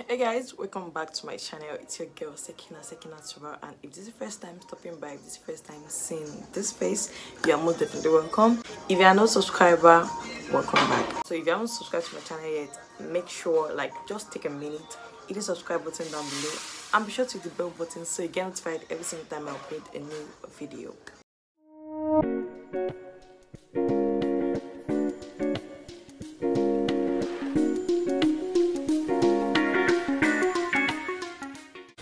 Hey guys, welcome back to my channel. It's your girl Sekina Tura, and if this is the first time stopping by, if this is the first time seeing this face, you are most definitely welcome. If you are not a subscriber, welcome back. So if you haven't subscribed to my channel yet, make sure just take a minute, hit the subscribe button down below and be sure to hit the bell button so you get notified every single time I upload a new video.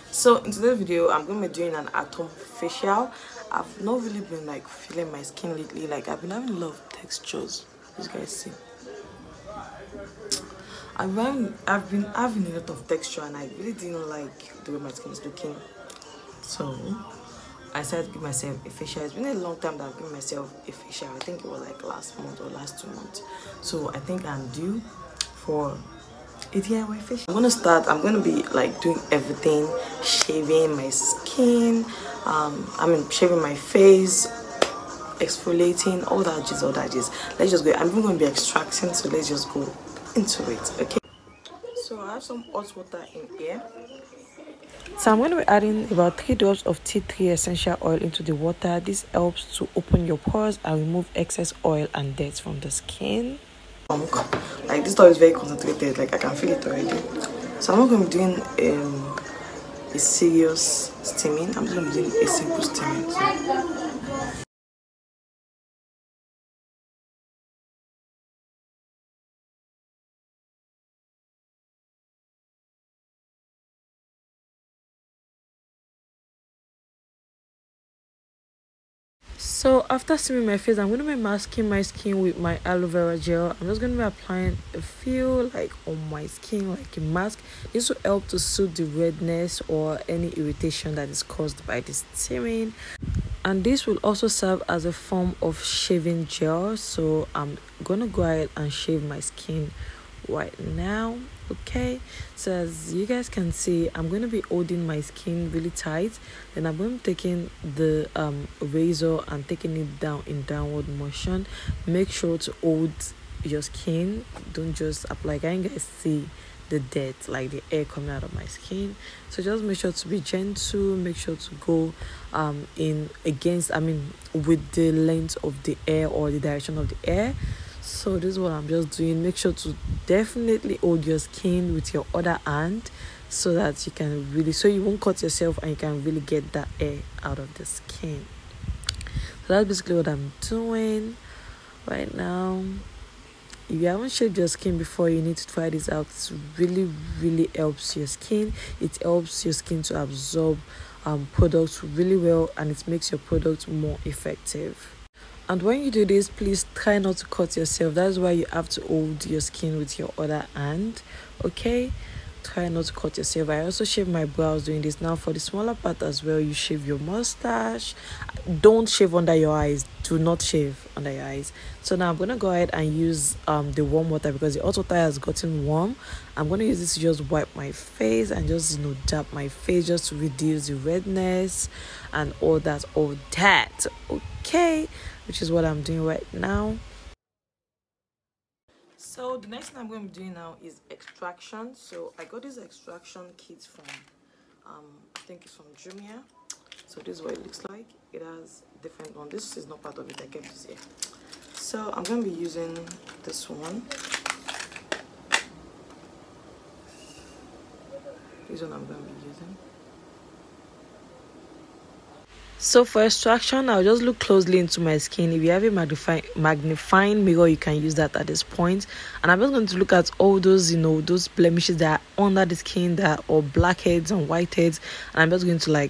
So in today's video, I'm going to be doing an atom facial. I've not really been feeling my skin lately. I've been having a lot of textures, as you guys see. I've been having a lot of texture, and I really didn't like the way my skin is looking. So I decided to give myself a facial. It's been a long time that I've given myself a facial. I think it was last month or last 2 months. So I think I'm due for a DIY facial. I'm gonna be doing everything, shaving my skin, shaving my face, exfoliating, all that jizz. Let's just go. I'm even gonna be extracting, so let's just go into it. Okay, so I have some hot water in here. So I'm going to be adding about 3 drops of tea tree essential oil into the water. This helps to open your pores and remove excess oil and dirt from the skin. This stuff is very concentrated, I can feel it already. So I'm not going to be doing a serious steaming. I'm just going to be doing a simple steaming. So after steaming my face, I'm going to be masking my skin with my aloe vera gel. I'm just going to be applying a few on my skin like a mask. This will help to soothe the redness or any irritation that is caused by the steaming. And this will also serve as a form of shaving gel. So I'm going to go ahead and shave my skin right now. Okay, so as you guys can see, I'm going to be holding my skin really tight. Then I'm going to be taking the razor and taking it down in downward motion. Make sure to hold your skin, don't just apply. Can you guys see the dirt, the air coming out of my skin? So just make sure to be gentle, make sure to go with the length of the air or the direction of the air. So this is what I'm just doing. Make sure to definitely hold your skin with your other hand so that you can so you won't cut yourself and you can really get that air out of the skin. So that's basically what I'm doing right now. If you haven't shaved your skin before, you need to try this out. It really helps your skin. It helps your skin to absorb products really well, and it makes your product more effective. And when you do this, please try not to cut yourself. That's why you have to hold your skin with your other hand. Okay, try not to cut yourself. I also shave my brows doing this. Now for the smaller part as well, you shave your mustache. Don't shave under your eyes. Do not shave under your eyes. So now I'm gonna go ahead and use the warm water because the hot water has gotten warm. I'm gonna use this to just wipe my face and just dab my face just to reduce the redness and all that. Okay, which is what I'm doing right now. So the next thing I'm going to be doing now is extraction. So I got this extraction kit from I think it's from Jumia. So this is what it looks like. It has different ones. This is not part of it. I kept this here. So I'm going to be using this one. This one I'm going to be using. So for extraction, I'll just look closely into my skin. If you have a magnifying mirror, you can use that at this point. And I'm just going to look at all those, those blemishes that are under the skin, or blackheads and whiteheads. And I'm just going to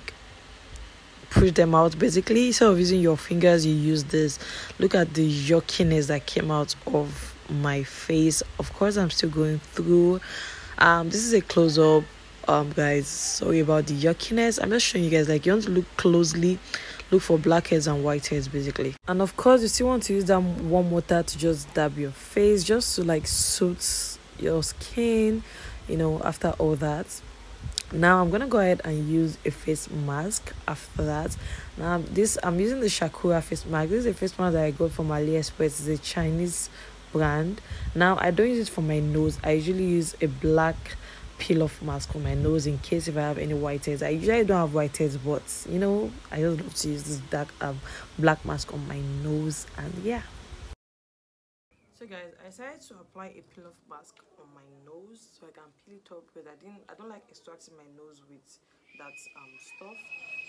push them out basically. Instead of using your fingers, you use this. Look at the yuckiness that came out of my face. Of course, I'm still going through. This is a close-up. Guys, sorry about the yuckiness. I'm just showing you guys you want to look closely, look for blackheads and whiteheads basically. And of course, you still want to use that warm water to just dab your face, just to soothe your skin, after all that. Now I'm gonna go ahead and use a face mask after that. Now I'm using the Shakura face mask. This is a face mask that I got from AliExpress. It's a Chinese brand. Now I don't use it for my nose. I usually use a black peel off mask on my nose in case if I have any whiteheads. I usually don't have whiteheads, but you know, I just love to use this black mask on my nose. And yeah, so guys, I decided to apply a peel off mask on my nose so I can peel it up, because I don't like extracting my nose with that stuff.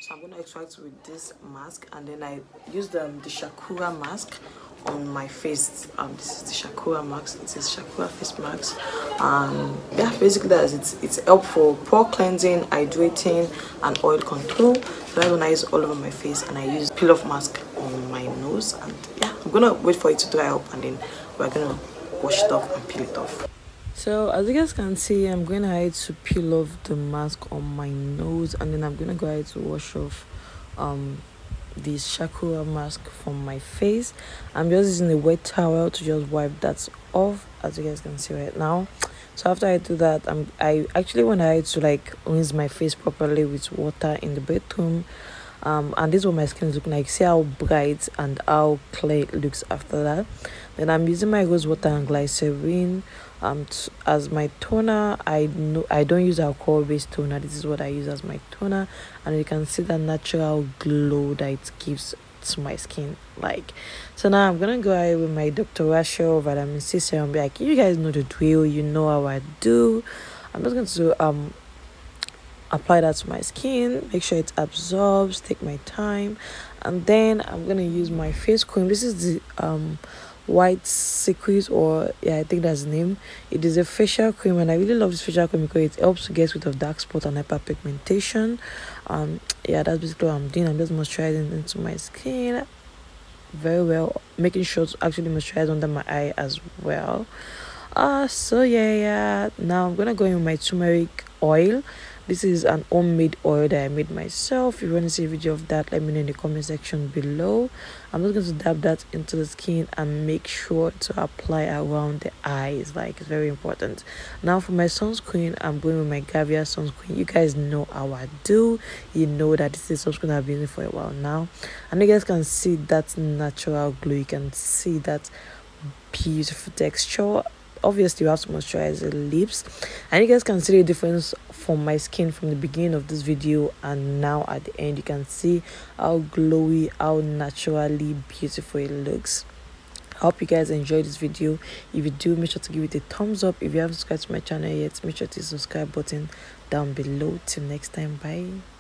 So I'm gonna extract with this mask, and then I used the Shakura mask on my face. This is the Shakura mask. It is Shakura face mask. Yeah, basically that's it. It's help for pore cleansing, hydrating, and oil control. So that's when I use all over my face, and I use peel off mask on my nose. And yeah, I'm gonna wait for it to dry up, and then we're gonna wash it off and peel it off. So as you guys can see, I'm going ahead to peel off the mask on my nose, and then I'm gonna go ahead to wash off this Shakura mask from my face. I'm just using a wet towel to just wipe that off, as you guys can see right now. So after I do that, I actually went ahead to like rinse my face properly with water in the bathroom. And this is what my skin is looking like. See how bright and how clear it looks after that. Then I'm using my rose water and glycerin as my toner. I don't use alcohol based toner. This is what I use as my toner, and you can see the natural glow that it gives to my skin. Like, so now I'm gonna go ahead with my Dr. Rachel vitamin C serum. Like, you guys know the drill, you know how I do. I'm just going to apply that to my skin, make sure it absorbs, take my time, and then I'm gonna use my face cream. This is the white secret, or yeah, I think that's the name. It is a facial cream, and I really love this facial cream because it helps to get rid of dark spot and hyperpigmentation. Yeah, that's basically what I'm doing. I'm just moisturizing into my skin very well, making sure to actually moisturize under my eye as well. So yeah, now I'm gonna go in with my turmeric oil. This is an homemade oil that I made myself. If you want to see a video of that, let me know in the comment section below. I'm just going to dab that into the skin and make sure to apply around the eyes. Like, it's very important. Now for my sunscreen, I'm going with my Gavia sunscreen. You guys know how I do. You know that this is sunscreen I've been using for a while now, and you guys can see that natural glow. You can see that beautiful texture. Obviously you have to moisturize the lips, and you guys can see the difference from my skin from the beginning of this video and now at the end. You can see how glowy, how naturally beautiful it looks. I hope you guys enjoyed this video. If you do, make sure to give it a thumbs up. If you haven't subscribed to my channel yet, make sure to hit the subscribe button down below. Till next time, bye.